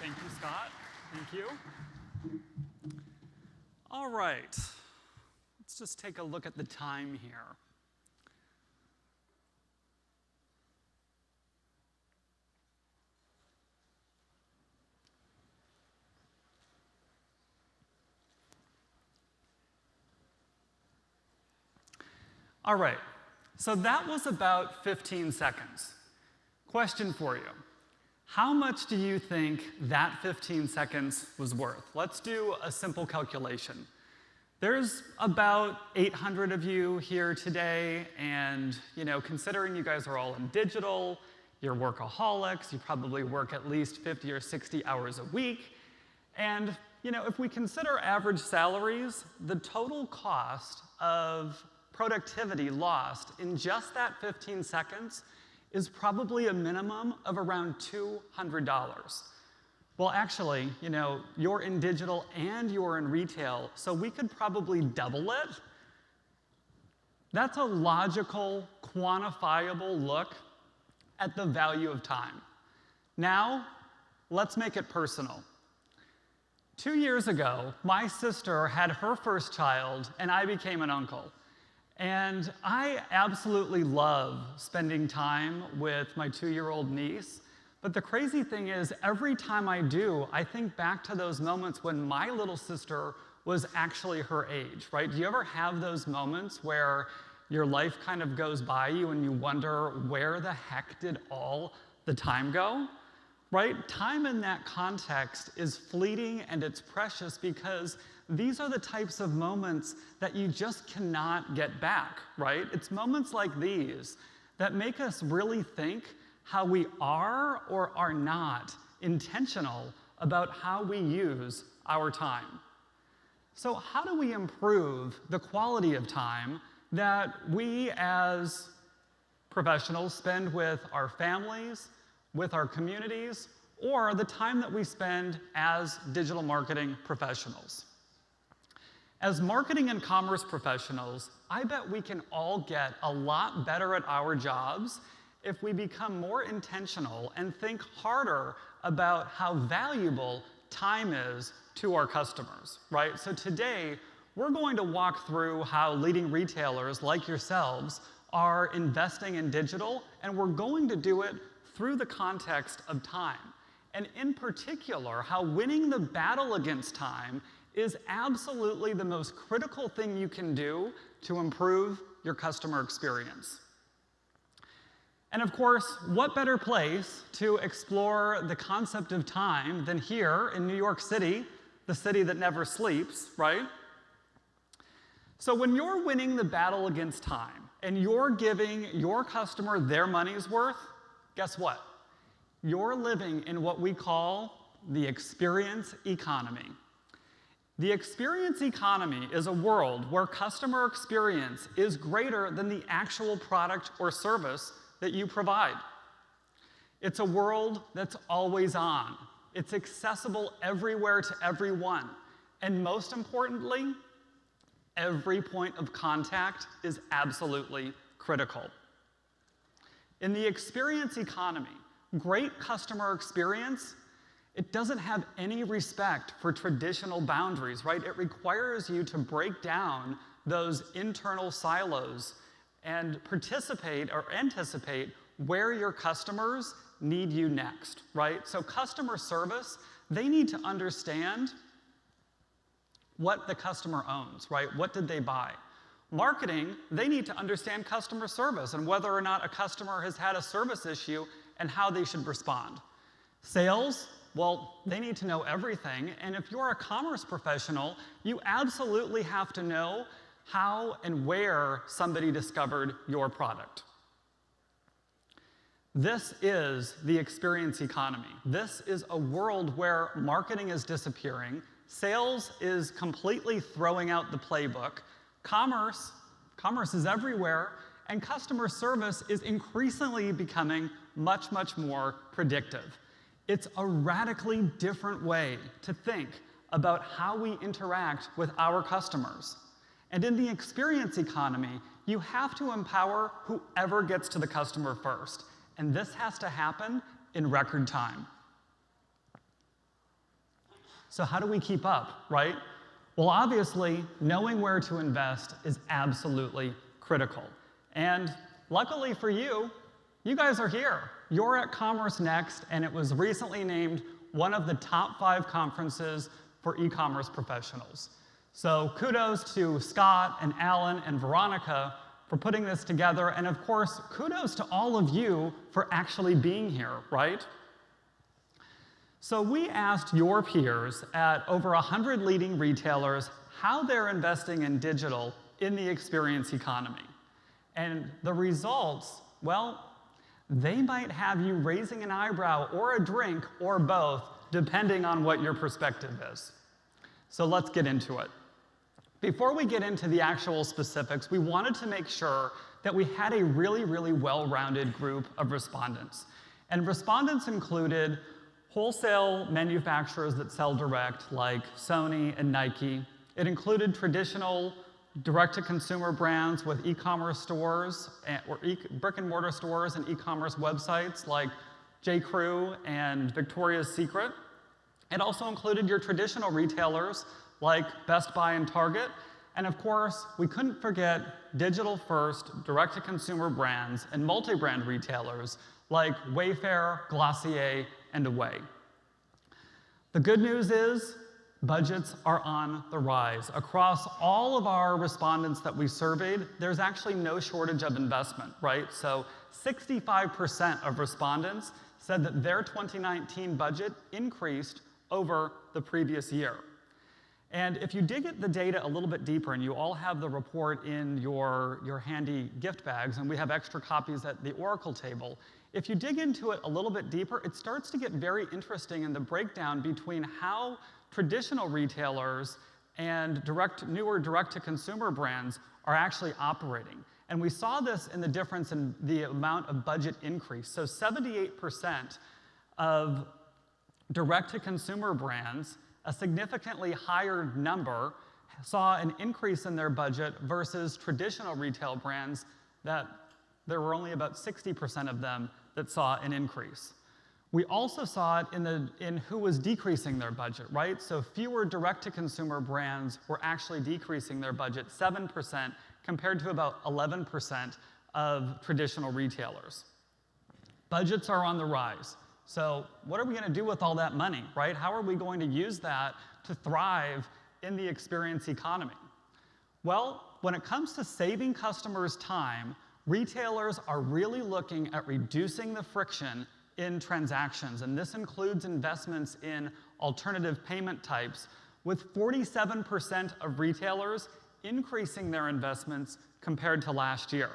Thank you, Scott. Thank you. All right. Let's just take a look at the time here. All right, so that was about 15 seconds. Question for you. How much do you think that 15 seconds was worth? Let's do a simple calculation. There's about 800 of you here today, and considering you guys are all in digital, you're workaholics, you probably work at least 50 or 60 hours a week, and if we consider average salaries, the total cost of productivity lost in just that 15 seconds is probably a minimum of around $200. Well, actually, you're in digital and you're in retail, so we could probably double it. That's a logical, quantifiable look at the value of time. Now, let's make it personal. 2 years ago, my sister had her first child, and I became an uncle. And I absolutely love spending time with my 2-year-old niece. But the crazy thing is, every time I do, I think back to those moments when my little sister was actually her age, right? Do you ever have those moments where your life kind of goes by you and you wonder, where the heck did all the time go? Right? Time in that context is fleeting and it's precious because these are the types of moments that you just cannot get back, right? It's moments like these that make us really think how we are or are not intentional about how we use our time. So how do we improve the quality of time that we as professionals spend with our families, with our communities, or the time that we spend as digital marketing professionals? As marketing and commerce professionals, I bet we can all get a lot better at our jobs if we become more intentional and think harder about how valuable time is to our customers, right? So today, we're going to walk through how leading retailers like yourselves are investing in digital, and we're going to do it through the context of time. And in particular, how winning the battle against time is absolutely the most critical thing you can do to improve your customer experience. And of course, what better place to explore the concept of time than here in New York City, the city that never sleeps, right? So when you're winning the battle against time and you're giving your customer their money's worth, guess what? You're living in what we call the experience economy. The experience economy is a world where customer experience is greater than the actual product or service that you provide. It's a world that's always on. It's accessible everywhere to everyone. And most importantly, every point of contact is absolutely critical. In the experience economy, great customer experience, it doesn't have any respect for traditional boundaries, right? It requires you to break down those internal silos and participate or anticipate where your customers need you next, right? So customer service, they need to understand what the customer owns, right? What did they buy? Marketing, they need to understand customer service and whether or not a customer has had a service issue and how they should respond. Sales, well, they need to know everything, and if you're a commerce professional, you absolutely have to know how and where somebody discovered your product. This is the experience economy. This is a world where marketing is disappearing, sales is completely throwing out the playbook, commerce is everywhere, and customer service is increasingly becoming much, much more predictive. It's a radically different way to think about how we interact with our customers. And in the experience economy, you have to empower whoever gets to the customer first. And this has to happen in record time. So how do we keep up, right? Well, obviously, knowing where to invest is absolutely critical. And luckily for you, you guys are here. You're at CommerceNext, and it was recently named one of the top 5 conferences for e-commerce professionals. So kudos to Scott and Alan and Veronica for putting this together, and of course, kudos to all of you for actually being here, right? So we asked your peers at over 100 leading retailers how they're investing in digital in the experience economy. And the results, well, they might have you raising an eyebrow or a drink or both, depending on what your perspective is. So let's get into it. Before we get into the actual specifics, we wanted to make sure that we had a really, really well-rounded group of respondents. And respondents included wholesale manufacturers that sell direct, like Sony and Nike. It included traditional direct-to-consumer brands with e-commerce stores, or brick-and-mortar stores and e-commerce websites like J.Crew and Victoria's Secret. It also included your traditional retailers like Best Buy and Target. And of course, we couldn't forget digital-first, direct-to-consumer brands and multi-brand retailers like Wayfair, Glossier, and Away. The good news is budgets are on the rise. Across all of our respondents that we surveyed, there's actually no shortage of investment, right? So 65% of respondents said that their 2019 budget increased over the previous year. And if you dig at the data a little bit deeper, and you all have the report in your handy gift bags, and we have extra copies at the Oracle table, if you dig into it a little bit deeper, it starts to get very interesting in the breakdown between how traditional retailers and newer direct-to-consumer brands are actually operating. And we saw this in the difference in the amount of budget increase. So 78% of direct-to-consumer brands, a significantly higher number, saw an increase in their budget versus traditional retail brands that there were only about 60% of them that saw an increase. We also saw it in who was decreasing their budget, right? So fewer direct-to-consumer brands were actually decreasing their budget, 7%, compared to about 11% of traditional retailers. Budgets are on the rise. So what are we going to do with all that money, right? How are we going to use that to thrive in the experience economy? Well, when it comes to saving customers time, retailers are really looking at reducing the friction in transactions, and this includes investments in alternative payment types, with 47% of retailers increasing their investments compared to last year.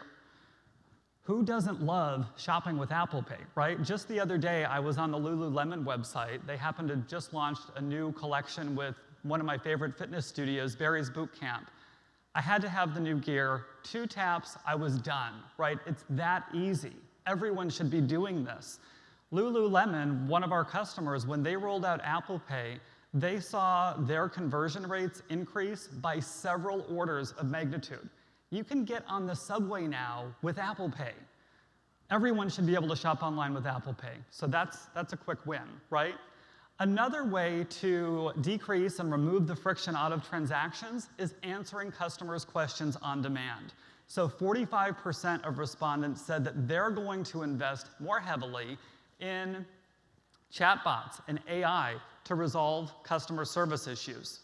Who doesn't love shopping with Apple Pay, right? Just the other day, I was on the Lululemon website. They happened to just launch a new collection with one of my favorite fitness studios, Barry's Boot Camp. I had to have the new gear. 2 taps, I was done, right? It's that easy. Everyone should be doing this. Lululemon, one of our customers, when they rolled out Apple Pay, they saw their conversion rates increase by several orders of magnitude. You can get on the subway now with Apple Pay. Everyone should be able to shop online with Apple Pay. So that's a quick win, right? Another way to decrease and remove the friction out of transactions is answering customers' questions on demand. So 45% of respondents said that they're going to invest more heavily in chatbots and AI to resolve customer service issues.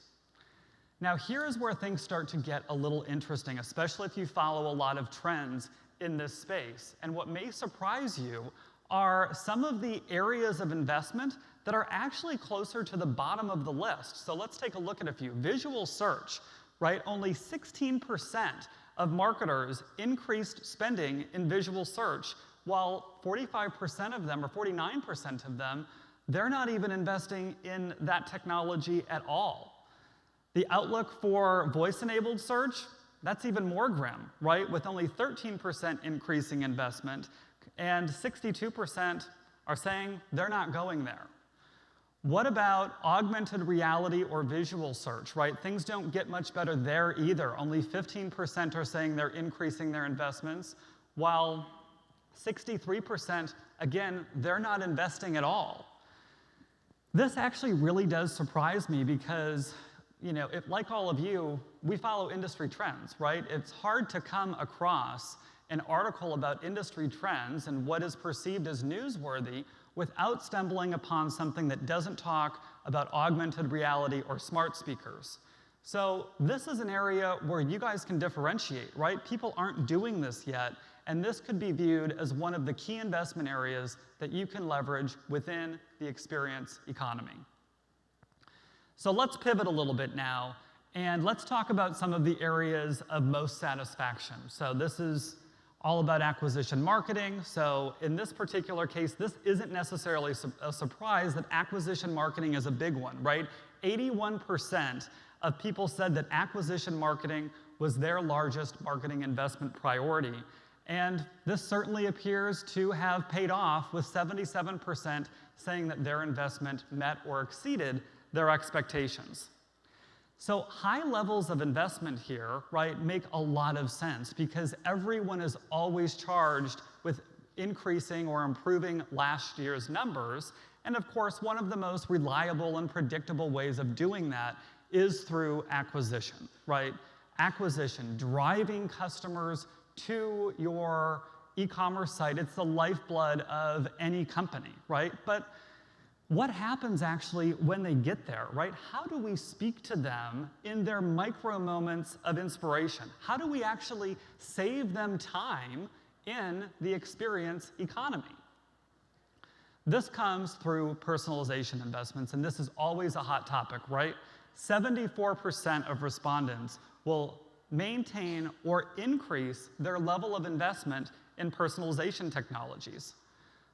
Now, here's where things start to get a little interesting, especially if you follow a lot of trends in this space. And what may surprise you are some of the areas of investment that are actually closer to the bottom of the list. So let's take a look at a few. Visual search, right? Only 16% of marketers increased spending in visual search, while 45% of them, or 49% of them, they're not even investing in that technology at all. The outlook for voice-enabled search, that's even more grim, right? With only 13% increasing investment, and 62% are saying they're not going there. What about augmented reality or visual search, right? Things don't get much better there either. Only 15% are saying they're increasing their investments, while 63%, again, they're not investing at all. This actually really does surprise me because, like all of you, we follow industry trends, right? It's hard to come across an article about industry trends and what is perceived as newsworthy without stumbling upon something that doesn't talk about augmented reality or smart speakers. So this is an area where you guys can differentiate, right? People aren't doing this yet, and this could be viewed as one of the key investment areas that you can leverage within the experience economy. So let's pivot a little bit now, and let's talk about some of the areas of most satisfaction. So this is all about acquisition marketing. So in this particular case, this isn't necessarily a surprise that acquisition marketing is a big one, right? 81% of people said that acquisition marketing was their largest marketing investment priority. And this certainly appears to have paid off, with 77% saying that their investment met or exceeded their expectations. So high levels of investment here, right, make a lot of sense because everyone is always charged with increasing or improving last year's numbers. And of course, one of the most reliable and predictable ways of doing that is through acquisition, right? Acquisition, driving customers to your e-commerce site. It's the lifeblood of any company, right? But what happens actually when they get there, right? How do we speak to them in their micro moments of inspiration? How do we actually save them time in the experience economy? This comes through personalization investments, and this is always a hot topic, right? 74% of respondents will maintain or increase their level of investment in personalization technologies.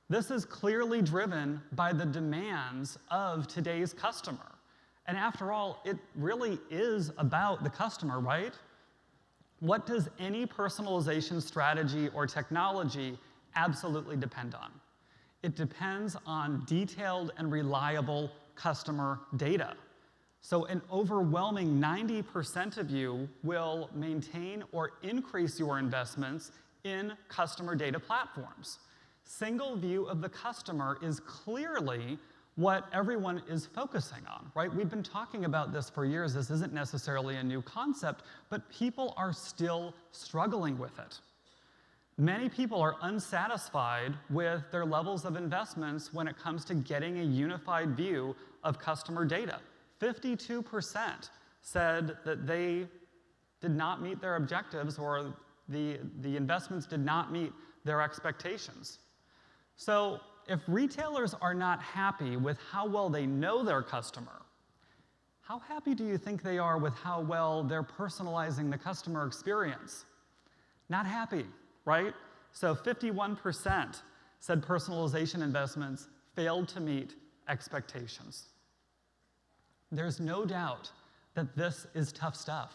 This is clearly driven by the demands of today's customer. And after all, it really is about the customer, right? What does any personalization strategy or technology absolutely depend on? It depends on detailed and reliable customer data. So an overwhelming 90% of you will maintain or increase your investments in customer data platforms. Single view of the customer is clearly what everyone is focusing on, right? We've been talking about this for years. This isn't necessarily a new concept, but people are still struggling with it. Many people are unsatisfied with their levels of investments when it comes to getting a unified view of customer data. 52% said that they did not meet their objectives, or the investments did not meet their expectations. So if retailers are not happy with how well they know their customer, how happy do you think they are with how well they're personalizing the customer experience? Not happy, right? So 51% said personalization investments failed to meet expectations. There's no doubt that this is tough stuff.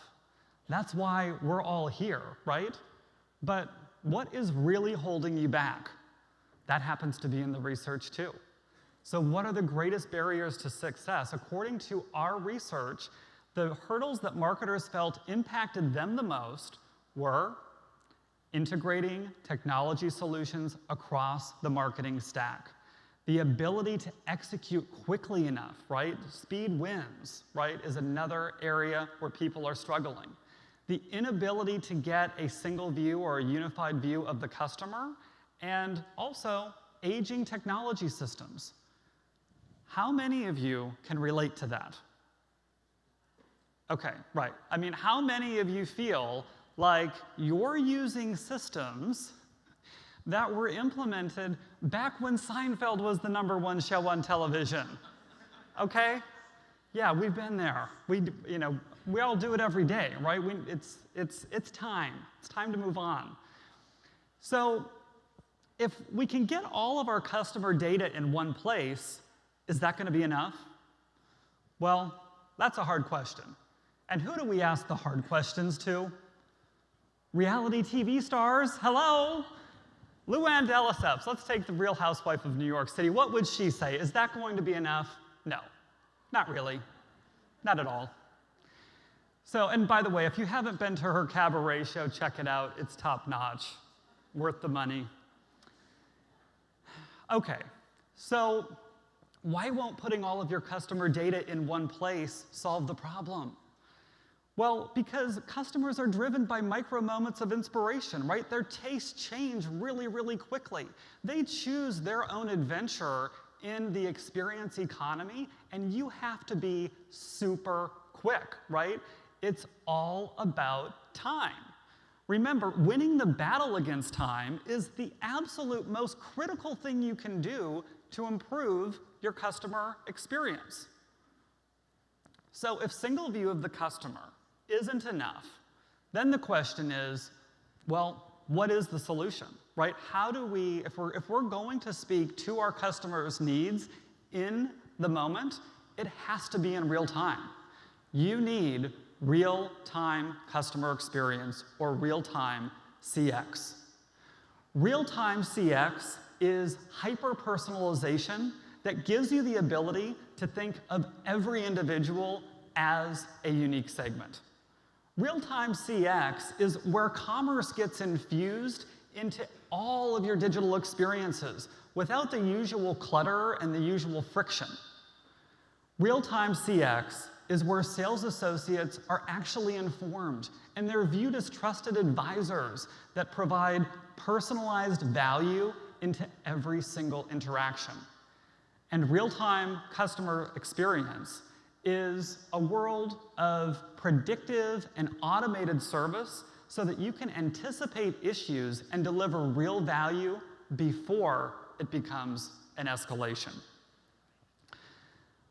That's why we're all here, right? But what is really holding you back? That happens to be in the research too. So what are the greatest barriers to success? According to our research, the hurdles that marketers felt impacted them the most were integrating technology solutions across the marketing stack, the ability to execute quickly enough, right? Speed wins, right, is another area where people are struggling. The inability to get a single view or a unified view of the customer, and also aging technology systems. How many of you can relate to that? Okay, right. I mean, how many of you feel like you're using systems that were implemented back when Seinfeld was the #1 show on television? Okay? Yeah, we've been there. We all do it every day, right? It's time. It's time to move on. So if we can get all of our customer data in one place, is that going to be enough? Well, that's a hard question. And who do we ask the hard questions to? Reality TV stars? Hello? Luann de Lesseps. Let's take the Real Housewife of New York City. What would she say? Is that going to be enough? No, not really. Not at all. So, and by the way, if you haven't been to her cabaret show, check it out. It's top-notch. Worth the money. Okay, so why won't putting all of your customer data in one place solve the problem? Well, because customers are driven by micro moments of inspiration, right? Their tastes change really, really quickly. They choose their own adventure in the experience economy, and you have to be super quick, right? It's all about time. Remember, winning the battle against time is the absolute most critical thing you can do to improve your customer experience. So if single view of the customer isn't enough, then the question is, well, what is the solution, right? How do we, if we're going to speak to our customers' needs in the moment, it has to be in real time. You need real-time customer experience, or real-time CX. Real-time CX is hyper-personalization that gives you the ability to think of every individual as a unique segment. Real-time CX is where commerce gets infused into all of your digital experiences without the usual clutter and the usual friction. Real-time CX is where sales associates are actually informed, and they're viewed as trusted advisors that provide personalized value into every single interaction. And real-time customer experience is a world of predictive and automated service so that you can anticipate issues and deliver real value before it becomes an escalation.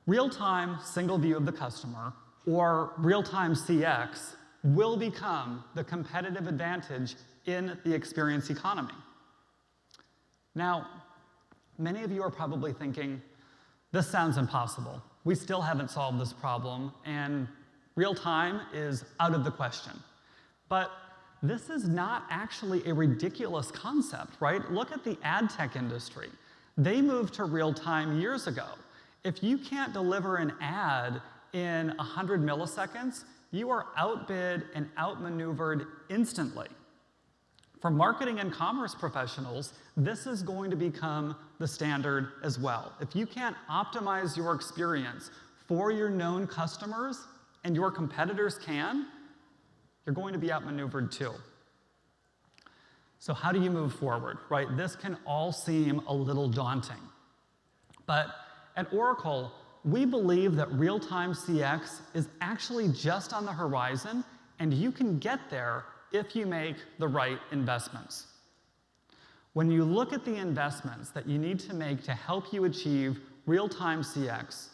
Real-time single view of the customer, or real-time CX, will become the competitive advantage in the experience economy. Now, many of you are probably thinking, this sounds impossible. We still haven't solved this problem, and real-time is out of the question. But this is not actually a ridiculous concept, right? Look at the ad tech industry. They moved to real-time years ago. If you can't deliver an ad in 100 milliseconds, you are outbid and outmaneuvered instantly. For marketing and commerce professionals, this is going to become the standard as well. If you can't optimize your experience for your known customers, and your competitors can, you're going to be outmaneuvered too. So how do you move forward, right? This can all seem a little daunting. But at Oracle, we believe that real-time CX is actually just on the horizon, and you can get there if you make the right investments. When you look at the investments that you need to make to help you achieve real-time CX,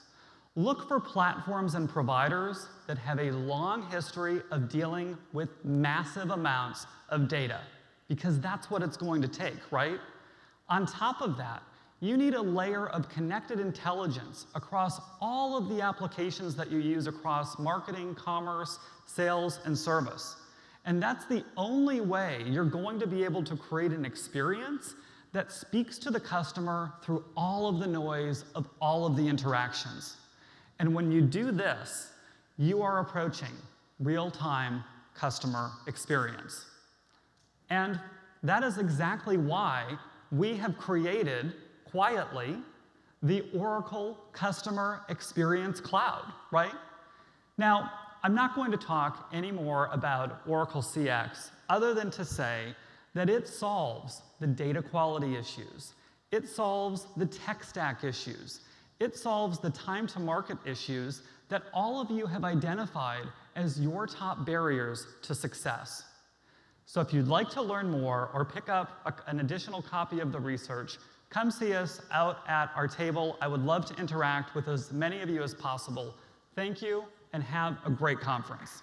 look for platforms and providers that have a long history of dealing with massive amounts of data, because that's what it's going to take, right? On top of that, you need a layer of connected intelligence across all of the applications that you use across marketing, commerce, sales, and service. And that's the only way you're going to be able to create an experience that speaks to the customer through all of the noise of all of the interactions. And when you do this, you are approaching real-time customer experience. And that is exactly why we have created, quietly, the Oracle Customer Experience Cloud, right? Now, I'm not going to talk anymore about Oracle CX other than to say that it solves the data quality issues. It solves the tech stack issues. It solves the time to market issues that all of you have identified as your top barriers to success. So if you'd like to learn more or pick up an additional copy of the research, come see us out at our table. I would love to interact with as many of you as possible. Thank you, and have a great conference.